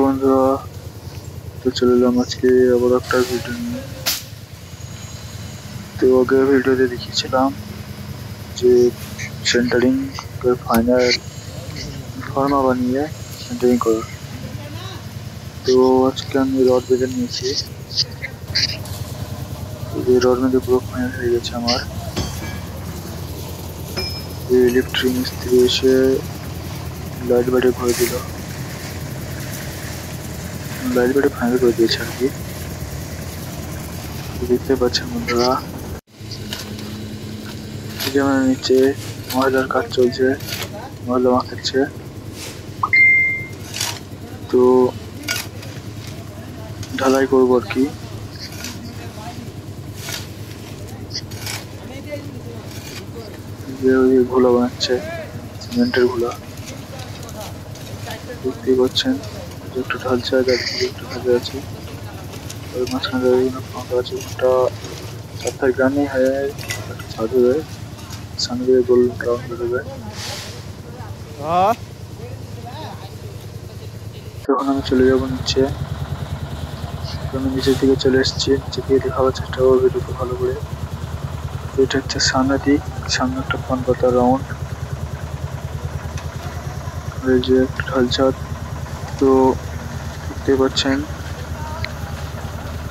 বন্ধুরা, তো চলে এলাম আজকে আবার একটা ভিডিও নিয়ে। তো আগের ভিডিওতে দেখিয়েছিলাম যে সেন্টারিং ফাইনাল ফর্মা বানিয়ে সেন্টারিং করার। তো আজকে আমি রড বেঁধে নিয়েছি, রড বেঁধে পুরো ফাইনাল হয়ে গেছে আমার। ইলেকট্রিক মিস্ত্রি এসে লাইট বাটে ভরে দিল, লাইট বাটে ফাইনাল করে দিয়েছে আর কি। দেখতে পাচ্ছেন বন্ধুরা, যেমন নিচে ময়লার কাজ চলছে, ময়লা মাখাচ্ছে। তো ঢালাই করবো আর কি। যে ওই ঘোলা বানাচ্ছে, সিমেন্টের ঘোলা দেখতেই পাচ্ছেন। একটা ঢালছে আর একটা ঢালছে আছে, ওর মাঝখানে ফাঁকা আছে। ওটা 4 গ্রামে হয়, ছাদ হবে, সামনে দিয়ে গোল রাউন্ড বেরোবে। তখন আমি চলে যাবো নিচে। আমি নিচের দিকে চলে এসেছি, নিচে দিয়ে দেখাবার চেষ্টা করবো ভিডিওতে ভালো করে। এটা হচ্ছে সামনের দিক, সামনে একটা পান পাতা রাউন্ড, এই যে একটা ঢালছাদ। তো দেখতে পাচ্ছেন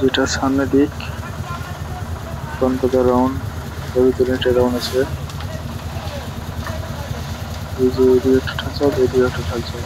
যেটা সামনের দিক পান পাতা রাউন্ড, তার ভিতরে একটা রাউন্ড আছে। এই যে এদিকে একটা ঢালছাদ, এদিকে একটা ঢালছাদ।